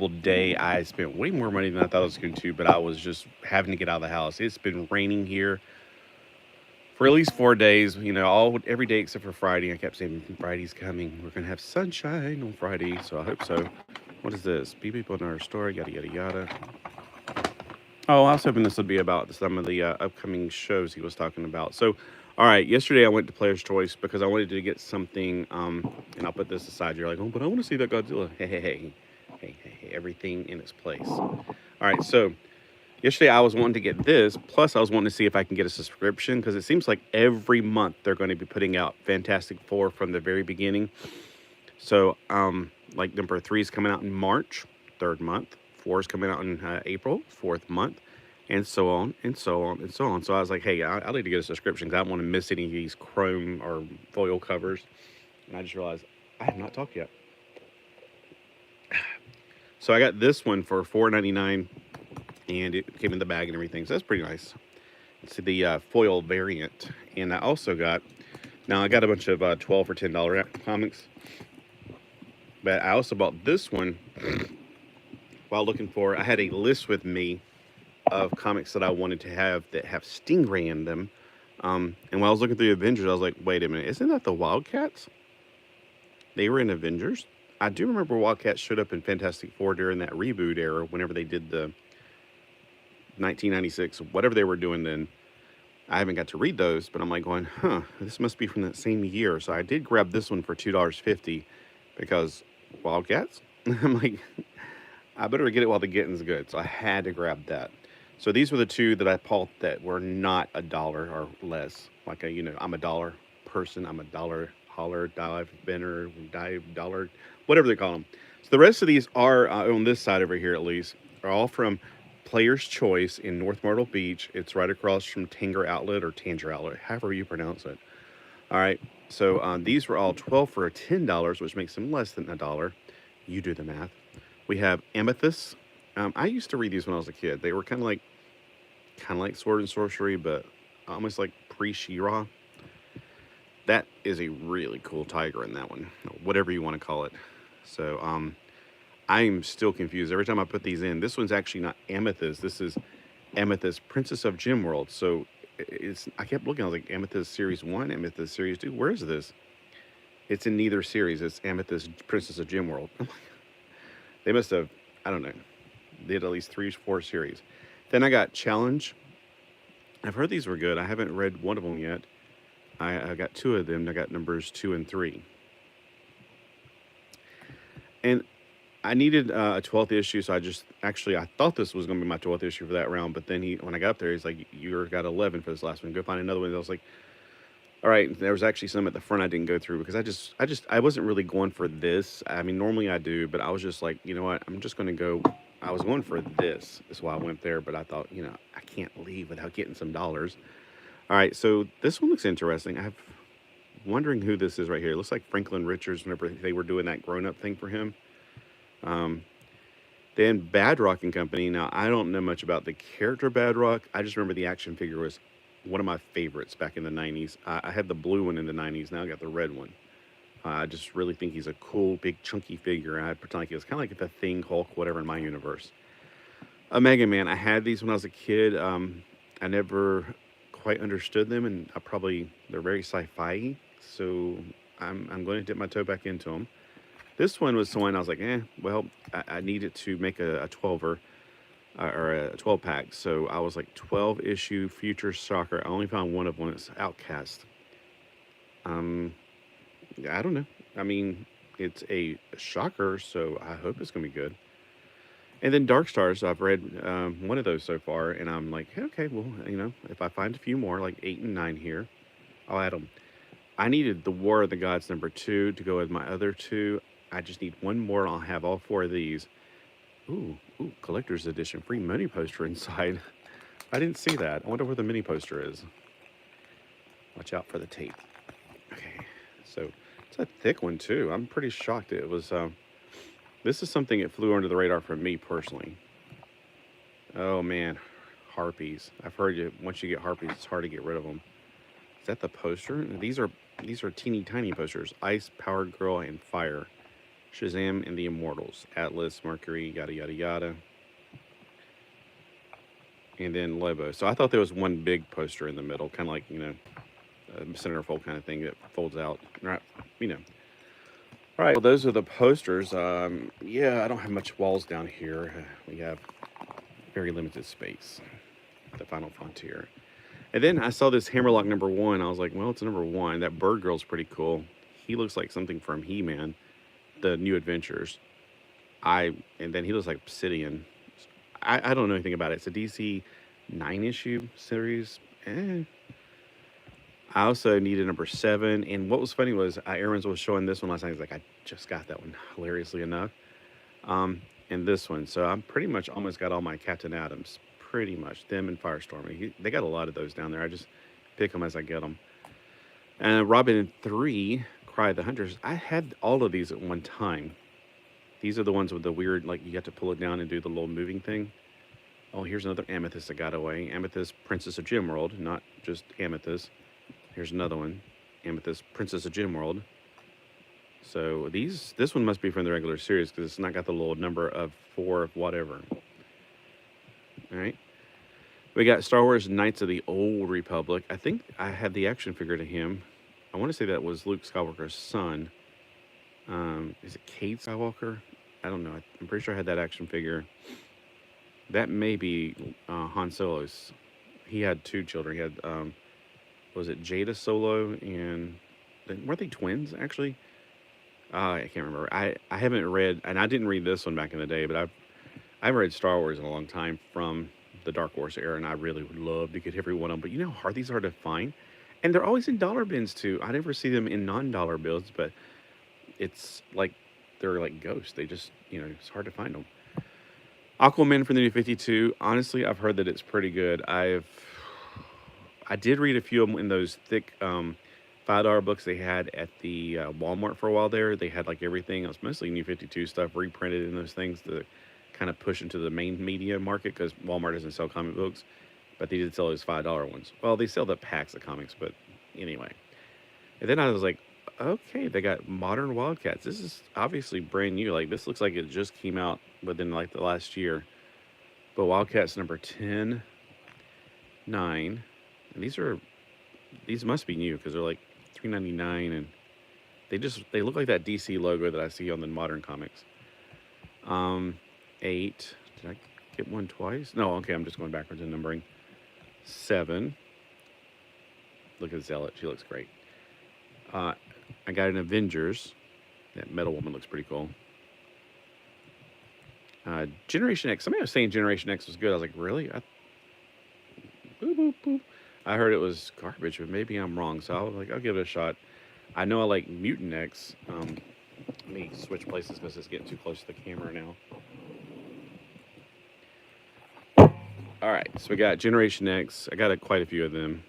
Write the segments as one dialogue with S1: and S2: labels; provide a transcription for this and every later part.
S1: day. I spent way more money than I thought I was going to, but I was just having to get out of the house. It's been raining here for at least 4 days. All every day except for Friday. I kept saying Friday's coming. We're gonna have sunshine on Friday, so I hope so. What is this? Beep beep on our story. Yada yada yada. Oh, I was hoping this would be about some of the upcoming shows he was talking about. So, all right, yesterday I went to Player's Choice because I wanted to get something, and I'll put this aside. You're like, oh, but I want to see that Godzilla. Hey, everything in its place. All right, so yesterday I was wanting to get this, plus I was wanting to see if I can get a subscription because it seems like every month they're going to be putting out Fantastic Four from the very beginning. So, like number 3 is coming out in March, third month. 4 is coming out in April, fourth month, and so on and so on and so on. So I was like, hey, I need to get a subscription because I don't want to miss any of these chrome or foil covers. And I just realized I have not talked yet. So I got this one for $4.99, and it came in the bag and everything. So that's pretty nice. It's the foil variant, and I also got. Now I got a bunch of $12 for $10 comics, but I also bought this one while looking for. I had a list with me of comics that I wanted to have that have Stingray in them. And while I was looking through Avengers, I was like, wait a minute, isn't that the Wildcats? They were in Avengers. I do remember Wildcats showed up in Fantastic Four during that reboot era, whenever they did the 1996, whatever they were doing then. I haven't got to read those, but I'm like going, this must be from that same year. So I did grab this one for $2.50 because Wildcats? I'm like, I better get it while the getting's good. So I had to grab that. So these were the two that I bought that were not $1 or less. Like, I'm a dollar person. I'm a dollar holler, dive bender, dive dollar, whatever they call them. So the rest of these are, on this side over here at least, are all from Player's Choice in North Myrtle Beach. It's right across from Tanger Outlet or Tanger Outlet, however you pronounce it. All right. So these were all 12 for $10, which makes them less than $1. You do the math. We have Amethyst. I used to read these when I was a kid. They were kind of like Sword and Sorcery, but almost like pre-She-Ra. That is a really cool tiger in that one, whatever you want to call it. So I'm still confused every time I put these in. This one's actually not Amethyst. This is Amethyst, Princess of Gemworld. So I kept looking. I was like, Amethyst Series 1, Amethyst Series 2. Where is this? It's in neither series. It's Amethyst, Princess of Gemworld. They must have, I don't know, did at least 3 or 4 series. Then I got Challenge. I've heard these were good. I haven't read one of them yet. I got 2 of them. I got numbers 2 and 3. And I needed a 12th issue, so I thought this was going to be my 12th issue for that round, but then when I got up there, he's like, you got 11 for this last one. Go find another one. I was like, all right. There was actually some at the front I didn't go through because I wasn't really going for this. I mean, normally I do, but I was just like, you know what? I'm just going to go. I was going for this. That's why I went there, but I thought, I can't leave without getting some dollars. All right. So this one looks interesting. I'm wondering who this is right here. It looks like Franklin Richards whenever they were doing that grown-up thing for him. Then Bad Rock and Company. Now, I don't know much about the character Bad Rock. I just remember the action figure was one of my favorites back in the 90s. I had the blue one in the 90s. Now I got the red one. I just really think he's a cool, big, chunky figure. I pretend like he was kind of like the Thing, Hulk, whatever in my universe. Mega Man. I had these when I was a kid. I never quite understood them, and they're very sci-fi. So I'm going to dip my toe back into them. This one was the one I was like, well, I needed to make a 12er or a 12 pack. So I was like 12 issue Future Soccer. I only found one of them. It's Outcast. I don't know. I mean, it's a shocker, so I hope it's going to be good. And then Dark Stars, I've read one of those so far, and I'm like, okay, well, if I find a few more, like 8 and 9 here, I'll add them. I needed the War of the Gods number 2 to go with my other 2. I just need one more, and I'll have all 4 of these. Ooh, collector's edition, free mini poster inside. I didn't see that. I wonder where the mini poster is. Watch out for the tape. Okay, so it's a thick one too. I'm pretty shocked it was. This is something that flew under the radar for me personally. Oh man, harpies. I've heard once you get harpies, it's hard to get rid of them. Is that the poster? These are teeny tiny posters. Ice, Power Girl, and Fire. Shazam and the Immortals, Atlas, Mercury, yada yada yada, and then Lobo. So I thought there was one big poster in the middle, kind of like a centerfold kind of thing that folds out, right? You know. All right, well, those are the posters. Yeah, I don't have much walls down here. We have very limited space. The Final Frontier. And then I saw this Hammerlock #1. I was like, well, it's #1. That Bird Girl's pretty cool. He looks like something from He-Man, the New Adventures. And then he looks like Obsidian. I don't know anything about it. It's a DC 9-issue series. I also needed #7. And what was funny was Aaron's was showing this one last night. He's like, I just got that one, hilariously enough. And this one. So I'm pretty much almost got all my Captain Atoms. Pretty much. Them and Firestorm. They got a lot of those down there. I just pick them as I get them. And Robin 3, Cry of the Hunters. I had all of these at one time. These are the ones with the weird, like, you have to pull it down and do the little moving thing. Oh, here's another Amethyst I got away. Amethyst, Princess of Gemworld, not just Amethyst. Here's another one. Amethyst, Princess of Gemworld. So this one must be from the regular series because it's not got the little number of 4 of whatever. All right. We got Star Wars Knights of the Old Republic. I think I had the action figure to him. I want to say that was Luke Skywalker's son. Is it Cade Skywalker? I don't know. I'm pretty sure I had that action figure. That may be Han Solo's. He had 2 children. He had, was it Jada Solo and... Weren't they twins, actually? I can't remember. I haven't read... And I didn't read this one back in the day, but I've read Star Wars in a long time from the Dark Horse era, and I really would love to get every one of them. But you know how hard these are to find? And they're always in dollar bins, too. I never see them in non-dollar bills, but it's like they're like ghosts. They just, it's hard to find them. Aquaman from the New 52. Honestly, I've heard that it's pretty good. I did read a few of them in those thick $5 books they had at the Walmart for a while there. They had like everything. It was mostly New 52 stuff reprinted in those things to kind of push into the main media market because Walmart doesn't sell comic books, but they did sell those $5 ones. Well, they sell the packs of comics, but anyway. And then I was like, okay, they got Modern Wildcats. This is obviously brand new. Like, this looks like it just came out within like the last year. But Wildcats #10, 9. And these must be new because they're like $3.99, and they look like that DC logo that I see on the modern comics. 8. Did I get one twice? No, okay, I'm just going backwards in numbering. 7. Look at Zealot. She looks great. I got an Avengers. That Metal Woman looks pretty cool. Generation X. Somebody was saying Generation X was good. I was like, really? Boop, boop, boop. I heard it was garbage, but maybe I'm wrong. So I was like, I'll give it a shot. I know I like Mutant X. Let me switch places because it's getting too close to the camera now. All right, so we got Generation X. I got quite a few of them.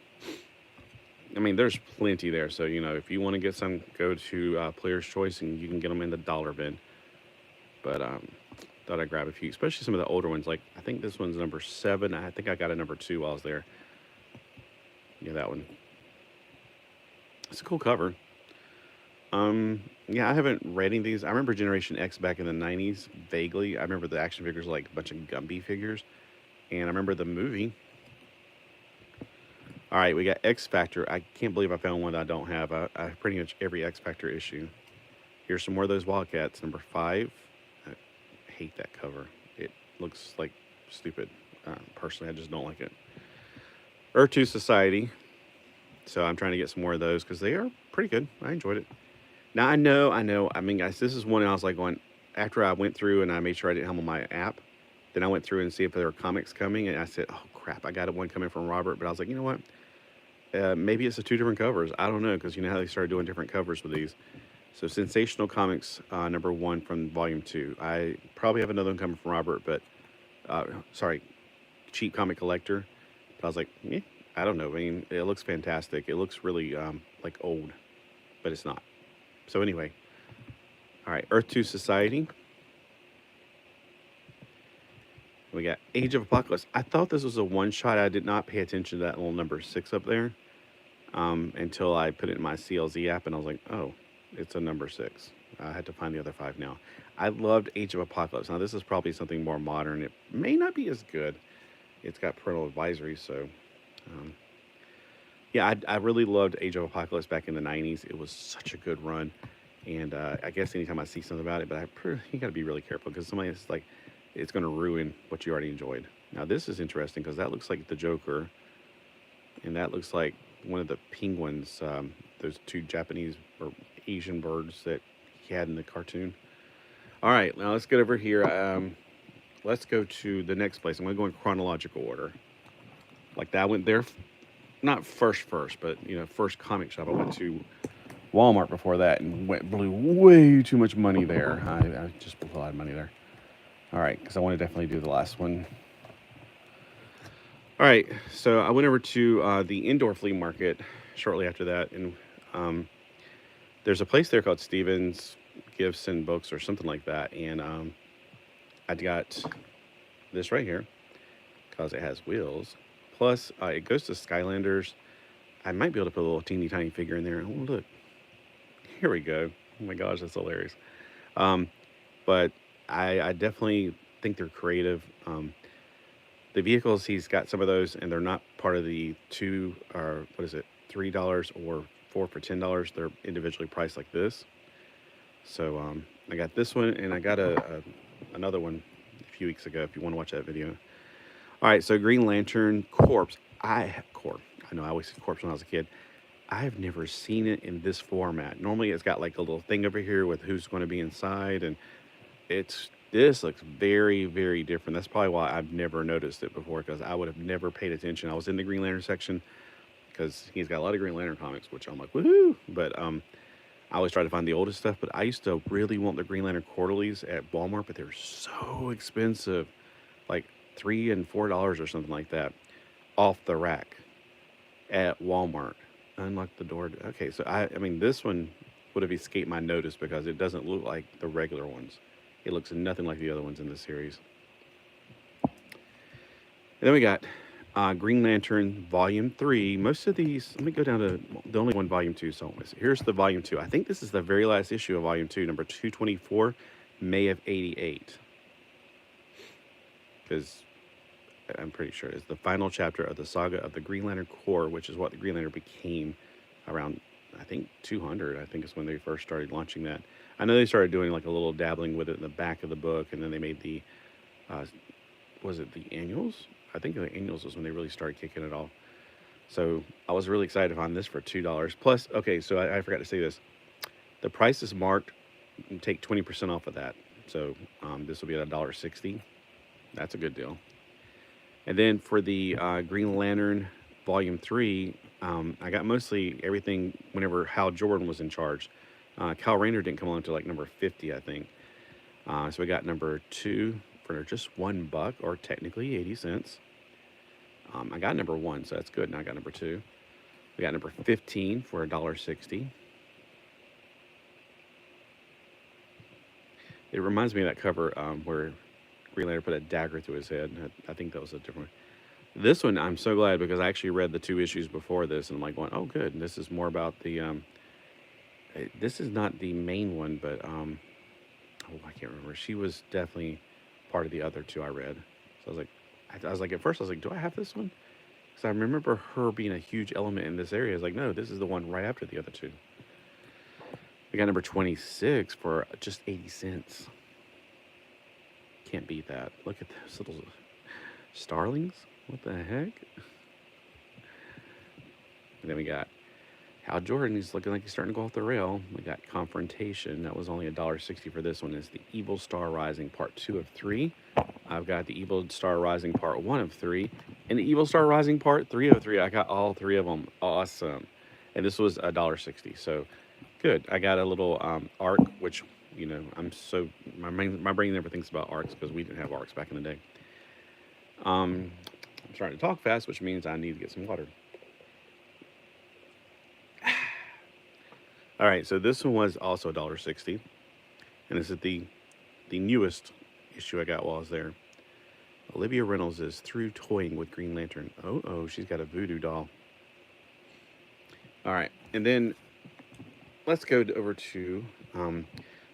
S1: I mean, there's plenty there. So, if you want to get some, go to Player's Choice, and you can get them in the dollar bin. But thought I'd grab a few, especially some of the older ones. Like, I think this one's #7. I think I got a #2 while I was there. Yeah, that one. It's a cool cover. Yeah, I haven't read any of these. I remember Generation X back in the 90s, vaguely. I remember the action figures were like a bunch of Gumby figures. And I remember the movie. All right, we got X Factor. I can't believe I found one that I don't have. I have pretty much every X Factor issue. Here's some more of those Wildcats. #5. I hate that cover. It looks like stupid. Personally, I just don't like it. Earth 2 Society. So I'm trying to get some more of those because they are pretty good. I enjoyed it. Now, I know. I mean, guys, this is one I was like going, after I went through and I made sure I didn't have them on my app, then I went through and see if there were comics coming, and I said, oh, crap, I got one coming from Robert. But I was like, you know what? Maybe it's the 2 different covers. I don't know, because you know how they started doing different covers with these. So Sensational Comics #1 from Volume 2. I probably have another one coming from Robert, but, sorry, Cheap Comic Collector. But I was like, I don't know. I mean, it looks fantastic. It looks really, like, old, but it's not. So anyway, all right, Earth 2 Society. We got Age of Apocalypse. I thought this was a one-shot. I did not pay attention to that little #6 up there until I put it in my CLZ app, and I was like, oh, it's a #6. I had to find the other 5 now. I loved Age of Apocalypse. Now, this is probably something more modern. It may not be as good. It's got parental advisory, so... yeah, I really loved Age of Apocalypse back in the 90s. It was such a good run. And I guess anytime I see something about it, but you got to be really careful because somebody is like, it's going to ruin what you already enjoyed. Now, this is interesting because that looks like the Joker. And that looks like one of the penguins, those 2 Japanese or Asian birds that he had in the cartoon. All right, now let's get over here. Let's go to the next place. I'm going to go in chronological order. Like that, I went there, not first, but, first comic shop. I went to Walmart before that and blew way too much money there. I just blew a lot of money there. All right, because I want to definitely do the last one. All right, so I went over to the indoor flea market shortly after that, and there's a place there called Stevens Gifts and Books or something like that, and I got this right here because it has wheels. Plus, it goes to Skylanders. I might be able to put a little teeny tiny figure in there. Oh, look. Here we go. Oh my gosh, that's hilarious. But I definitely think they're creative. The vehicles, he's got some of those, and they're not part of the $2 or $3 or 4 for $10. They're individually priced like this. So I got this one, and I got another one a few weeks ago. If you want to watch that video. All right, so Green Lantern Corpse. I know I always said Corpse when I was a kid. I've never seen it in this format. Normally, it's got like a little thing over here with who's going to be inside, and this looks very, very different. That's probably why I've never noticed it before, because I would have never paid attention. I was in the Green Lantern section because he's got a lot of Green Lantern comics, which I'm like, woohoo! But I always try to find the oldest stuff. But I used to really want the Green Lantern quarterlies at Walmart, but they're so expensive, like $3 and $4 or something like that, off the rack at Walmart. Unlock the door. Okay, so I mean, this one would have escaped my notice because it doesn't look like the regular ones. It looks nothing like the other ones in this series. And then we got Green Lantern Volume 3. Most of these, let me go down to the only one Volume 2. So here's the Volume 2. I think this is the very last issue of Volume 2, number 224, May of 88. Because I'm pretty sure it's the final chapter of the saga of the Green Lantern Corps, which is what the Green Lantern became around, I think, 200. I think is when they first started launching that. I know they started doing like a little dabbling with it in the back of the book, and then they made the, was it the annuals? I think the annuals was when they really started kicking it off. So I was really excited to find this for $2. Plus, okay, so I forgot to say this. The price is marked. Take 20% off of that. So this will be at $1.60. That's a good deal. And then for the Green Lantern Volume 3, I got mostly everything whenever Hal Jordan was in charge. Kyle Rayner didn't come along until like number 50, I think. So we got number 2 for just $1, or technically 80 cents. I got number 1, so that's good. Now I got number 2. We got number 15 for $1.60. It reminds me of that cover where Green Lantern put a dagger through his head. I think that was a different one. This one, I'm so glad because I actually read the 2 issues before this, and I'm like going, oh, good. And this is more about the, this is not the main one, but, oh, I can't remember. She was definitely part of the other 2 I read. So I was like, at first I was like, do I have this one? Because I remember her being a huge element in this area. I was like, no, this is the one right after the other 2. We got number 26 for just 80 cents. Can't beat that. Look at those little starlings. What the heck? And then we got Hal Jordan. He's looking like he's starting to go off the rail. We got Confrontation. That was only $1.60 for this one. It's the Evil Star Rising Part 2 of 3. I've got the Evil Star Rising Part 1 of 3. And the Evil Star Rising Part 3 of 3. I got all 3 of them. Awesome. And this was $1.60. So good. I got a little arc, which, you know, I'm so, my brain never thinks about arcs because we didn't have arcs back in the day. I'm trying to talk fast, which means I need to get some water. All right, so this one was also $1.60. And this is the newest issue I got while I was there. Olivia Reynolds is through toying with Green Lantern. Oh, she's got a voodoo doll. All right, and then let's go over to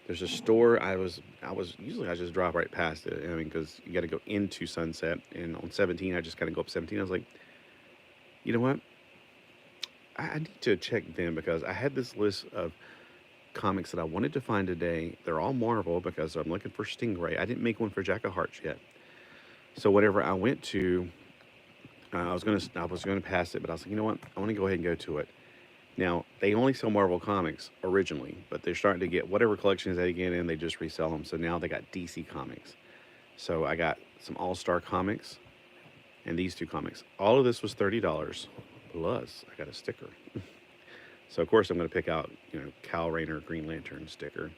S1: There's a store. I just drive right past it. I mean, because you got to go into Sunset, and on 17, I just kind of go up 17. I was like, you know what? I need to check them because I had this list of comics that I wanted to find today. They're all Marvel because I'm looking for Stingray. I didn't make one for Jack of Hearts yet. So whatever I went to, I was gonna pass it, but I was like, you know what? I want to go ahead and go to it. Now they only sell Marvel comics originally, but they're starting to get whatever collections they get in, they just resell them. So now they got DC comics. So I got some All Star comics and these two comics. All of this was $30 plus I got a sticker. So of course I'm going to pick out, Cal Rayner Green Lantern sticker.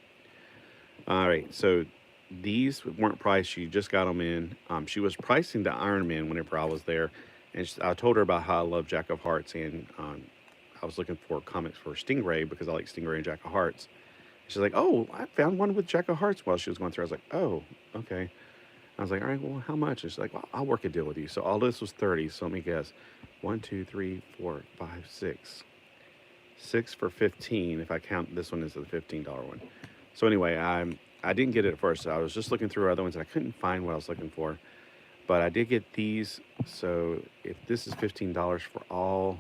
S1: All right, so these weren't priced. She just got them in. She was pricing the Iron Man whenever I was there, and I told her about how I love Jack of Hearts, and I was looking for comics for Stingray because I like Stingray and Jack of Hearts. She's like, "Oh, I found one with Jack of Hearts." While she was going through, I was like, "Oh, okay." I was like, "All right, well, how much?" And she's like, "Well, I'll work a deal with you." So all this was 30. So let me guess, one, two, three, four, five, six. Six for 15 if I count this one as the $15 one. So anyway, I didn't get it at first. So I was just looking through other ones and I couldn't find what I was looking for. But I did get these. So if this is $15 for all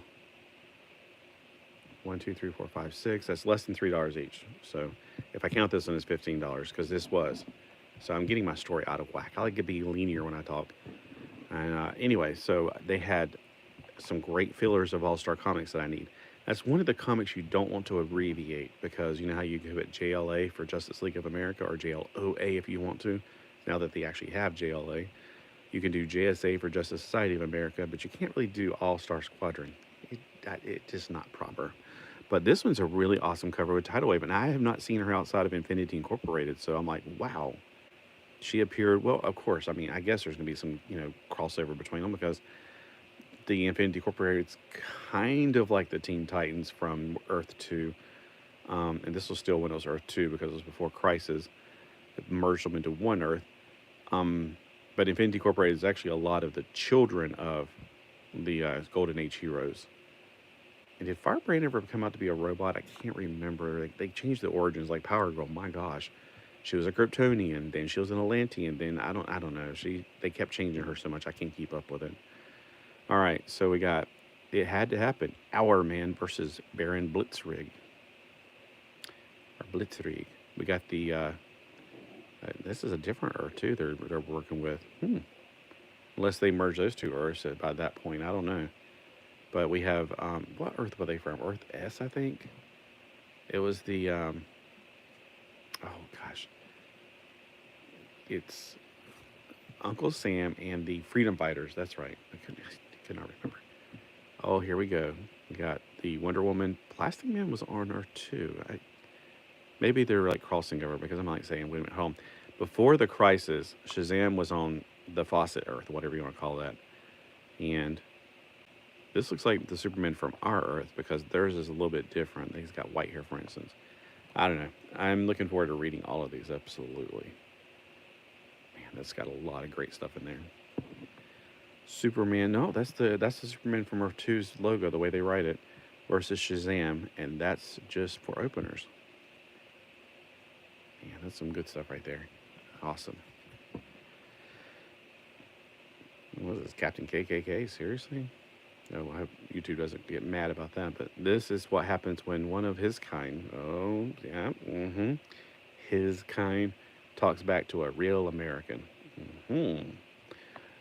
S1: one, two, three, four, five, six, that's less than $3 each. So if I count this one as $15, because this was. So I'm getting my story out of whack. I like to be linear when I talk. And anyway, so they had some great fillers of All-Star comics that I need. That's one of the comics you don't want to abbreviate because you know how you can put JLA for Justice League of America or JLOA if you want to. Now that they actually have JLA, you can do JSA for Justice Society of America, but you can't really do All-Star Squadron. It's just not proper. But this one's a really awesome cover with Tidal Wave, and I have not seen her outside of Infinity Incorporated, so I'm like, wow. She appeared, well, of course, I mean, I guess there's going to be some, crossover between them because the Infinity Incorporated's kind of like the Teen Titans from Earth 2. And this was still when it was Earth 2 because it was before Crisis. It merged them into one Earth. But Infinity Incorporated is actually a lot of the children of the Golden Age heroes. And did Firebrand ever come out to be a robot? I can't remember. They changed the origins, like Power Girl. My gosh, she was a Kryptonian, then she was an Atlantean, then I don't know. They kept changing her so much I can't keep up with it. All right, so we got It Had to Happen. Our Man versus Baron Blitzkrieg. Or Blitzkrieg. We got the. This is a different Earth too. They're working with. Unless they merge those two Earths by that point, I don't know. But we have what Earth were they from? Earth S, I think. It was the. Oh gosh. It's Uncle Sam and the Freedom Fighters. That's right. I cannot remember. Oh, here we go. We got the Wonder Woman. Plastic Man was on Earth too. Maybe they're like crossing over because I'm like saying, wait a minute, home. Before the Crisis, Shazam was on the Fawcett Earth, whatever you want to call that. And this looks like the Superman from our Earth because theirs is a little bit different. He's got white hair, for instance. I don't know. I'm looking forward to reading all of these, absolutely. Man, that's got a lot of great stuff in there. Superman, no, that's the Superman from Earth 2's logo, the way they write it, versus Shazam, and that's just for openers. Man, that's some good stuff right there. Awesome. What is this, Captain KKK? Seriously? No, I hope YouTube doesn't get mad about that, but this is what happens when one of his kind, oh, yeah, his kind talks back to a real American.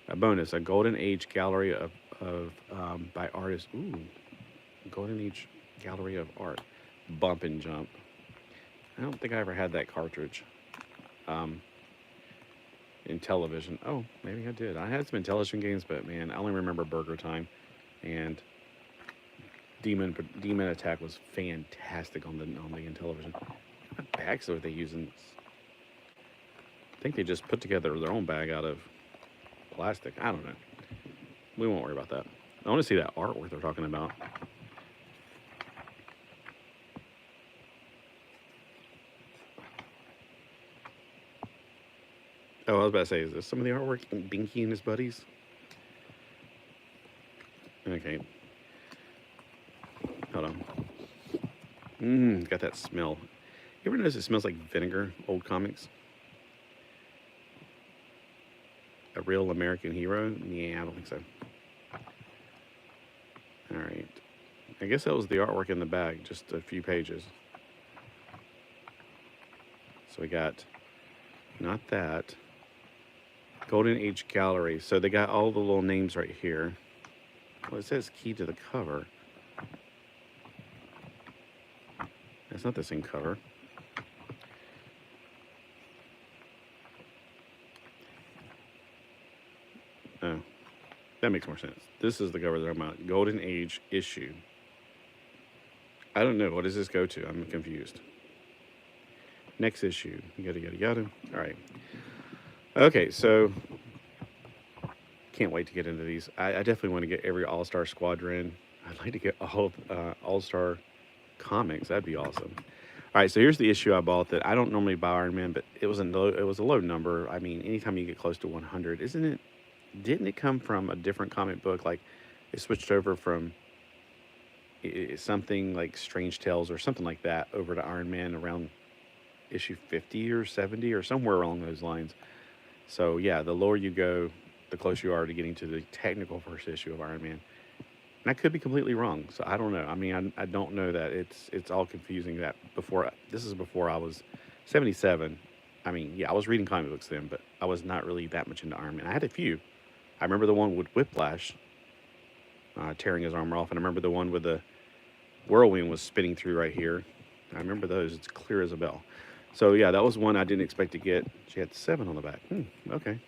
S1: A bonus, a Golden Age gallery of by artists. Ooh, Golden Age gallery of art. Bump and Jump. I don't think I ever had that cartridge in television. Oh, maybe I did. I had some television games, but man, I only remember Burger Time. And Demon Attack was fantastic on the television. What bags are they using? I think they just put together their own bag out of plastic. I don't know. We won't worry about that. I want to see that artwork they're talking about. Oh, I was about to say, is this some of the artwork? Binky and his buddies? Okay. Hold on. Got that smell. You ever notice it smells like vinegar, old comics? A Real American Hero? Yeah, I don't think so. All right. I guess that was the artwork in the back, just a few pages. So we got, not that, Golden Age Gallery. So they got all the little names right here. Well, it says key to the cover. That's not the same cover. Oh, that makes more sense. This is the cover that I'm on. Golden Age issue. I don't know. What does this go to? I'm confused. Next issue. Yada, yada, yada. All right. Okay, so can't wait to get into these. I definitely want to get every All-Star Squadron. I'd like to get all All-Star comics. That'd be awesome. All right, so here's the issue I bought that I don't normally buy Iron Man, but it was a low number. I mean, anytime you get close to 100, isn't it? Didn't it come from a different comic book? Like, it switched over from something like Strange Tales or something like that over to Iron Man around issue 50 or 70 or somewhere along those lines. So yeah, the lower you go, the closer you are to getting to the technical first issue of Iron Man. And I could be completely wrong, so I don't know. I mean, I don't know that it's all confusing. That this is before I was 77. I mean, yeah, I was reading comic books then, but I was not really that much into Iron Man. I had a few. I remember the one with Whiplash tearing his armor off, and I remember the one with the whirlwind was spinning through right here. I remember those. It's clear as a bell. So yeah, that was one I didn't expect to get. She had 7 on the back. Okay.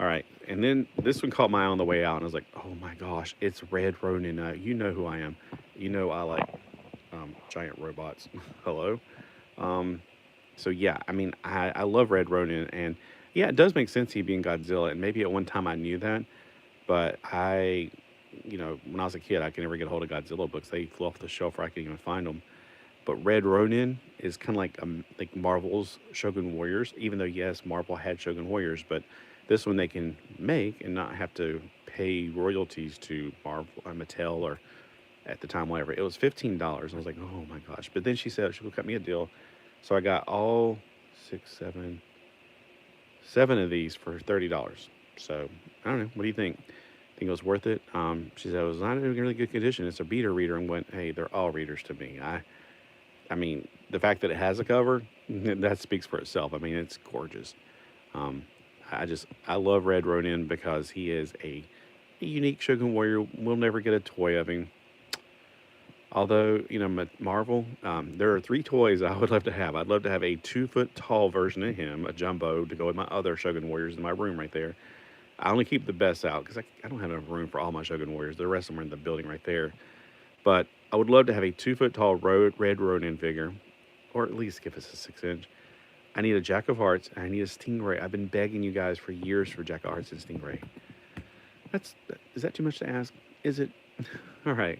S1: All right, and then this one caught my eye on the way out, and I was like, oh my gosh, it's Red Ronin. You know who I am. You know I like giant robots. Hello. So yeah, I mean, I love Red Ronin, and yeah, it does make sense he being Godzilla, and maybe at one time I knew that, but you know, when I was a kid, I could never get a hold of Godzilla books. They flew off the shelf, or I couldn't even find them. But Red Ronin is kind of like Marvel's Shogun Warriors, even though, yes, Marvel had Shogun Warriors, but this one they can make and not have to pay royalties to Marvel or Mattel or at the time, whatever. It was $15. I was like, oh my gosh. But then she said she would cut me a deal. So I got all 7 of these for $30. So I don't know. What do you think? Think it was worth it? She said it was not in really good condition. It's a beta reader, and went, hey, they're all readers to me. I mean, the fact that it has a cover, that speaks for itself. I mean, it's gorgeous. I love Red Ronin because he is a unique Shogun Warrior. We'll never get a toy of him. Although, you know, Marvel, there are 3 toys I would love to have. I'd love to have a 2-foot tall version of him, a jumbo, to go with my other Shogun Warriors in my room right there. I only keep the best out because I don't have enough room for all my Shogun Warriors. The rest of them are in the building right there. But I would love to have a 2-foot tall Red Ronin figure, or at least give us a 6-inch. I need a Jack of Hearts, and I need a Stingray. I've been begging you guys for years for Jack of Hearts and Stingray. Is that too much to ask? Is it? All right.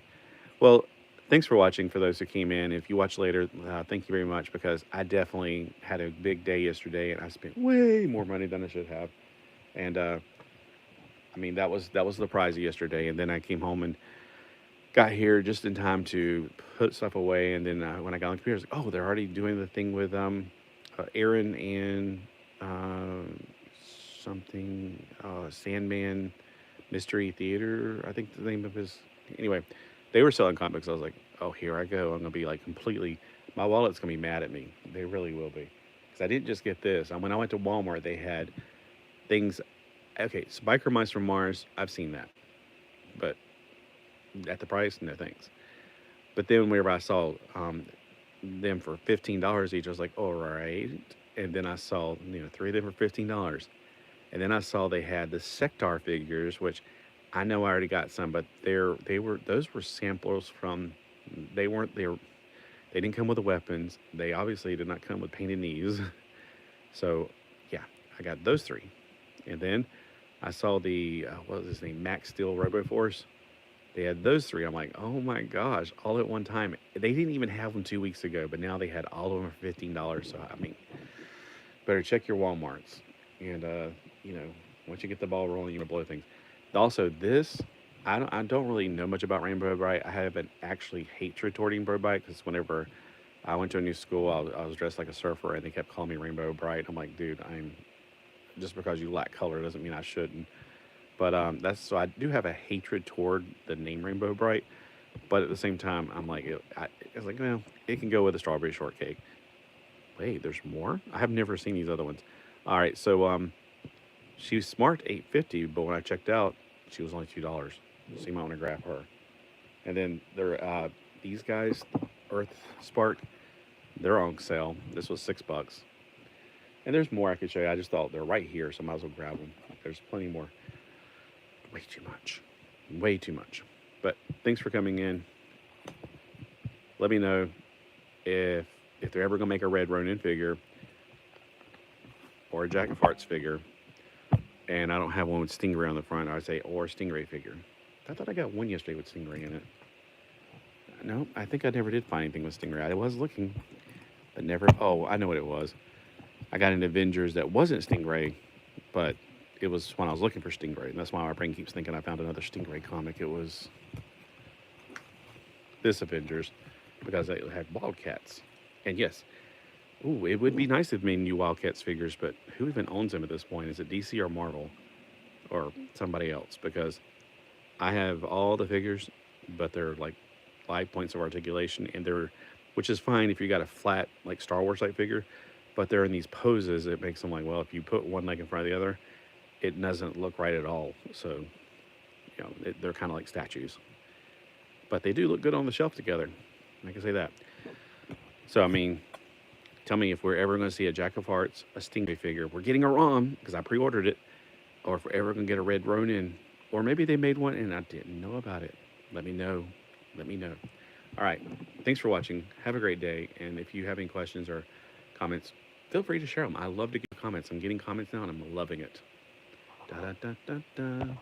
S1: Well, thanks for watching for those who came in. If you watch later, thank you very much, because I definitely had a big day yesterday, and I spent way more money than I should have. And, I mean, that was the prize of yesterday. And then I came home and got here just in time to put stuff away. And then when I got on the computer, I was like, oh, they're already doing the thing with Aaron and something, Sandman Mystery Theater, I think the name of his. Anyway, they were selling comic books. I was like, oh, here I go. I'm going to be like completely, my wallet's going to be mad at me. They really will be. Because I didn't just get this. When I went to Walmart, they had things. Okay, Spiker Mice from Mars, I've seen that. But at the price, no thanks. But then whenever I saw them for $15 each, I was like, all right. And then I saw, 3 of them for $15. And then I saw they had the Sectar figures, which I know I already got some, but those were samplers from, they didn't come with the weapons. They obviously did not come with painted knees. So yeah, I got those 3. And then I saw the, what was his name? Max Steel RoboForce. They had those 3. I'm like, oh my gosh, all at one time. They didn't even have them 2 weeks ago, but now they had all of them for $15. So, I mean, better check your Walmarts. And, once you get the ball rolling, you're going to blow things. Also, this, I don't really know much about Rainbow Bright. I have an actually hatred toward Rainbow Bright, because whenever I went to a new school. I was dressed like a surfer, and they kept calling me Rainbow Bright. I'm like, dude, just because you lack color doesn't mean I shouldn't. But that's so I do have a hatred toward the name Rainbow Bright, but at the same time, I'm like, it's like, well, it can go with a strawberry shortcake. Wait, there's more? I have never seen these other ones. All right, so she was smart 8.50, but when I checked out, she was only $2. So you might want to grab her. And then there, these guys, Earth Spark, they're on sale. This was $6. And there's more I could show you. I just thought they're right here, so I might as well grab them. There's plenty more. Way too much. Way too much. But thanks for coming in. Let me know if they're ever gonna make a red Ronin figure or a Jack of Hearts figure, and I don't have one with Stingray on the front, I'd say or Stingray figure. I thought I got one yesterday with Stingray in it. No, I think I never did find anything with Stingray. I was looking, but never. Oh, I know what it was. I got an Avengers that wasn't Stingray, but it was when I was looking for Stingray, and that's why my brain keeps thinking I found another Stingray comic. It was this Avengers, because it had Wildcats. And yes, ooh, it would be nice if made new Wildcats figures, but who even owns them at this point? Is it DC or Marvel or somebody else? Because I have all the figures, but they're like 5 points of articulation, and which is fine if you got a flat like Star Wars type figure, but they're in these poses. It makes them like, well, if you put one leg in front of the other, it doesn't look right at all. So, they're kind of like statues, but they do look good on the shelf together. I can say that. So, I mean, tell me if we're ever going to see a Jack of Hearts, a Stingray figure. We're getting a ROM because I pre-ordered it, or if we're ever going to get a red Ronin, or maybe they made one and I didn't know about it. Let me know. Let me know. All right. Thanks for watching. Have a great day. And if you have any questions or comments, feel free to share them. I love to get comments. I'm getting comments now and I'm loving it. Da da da da da.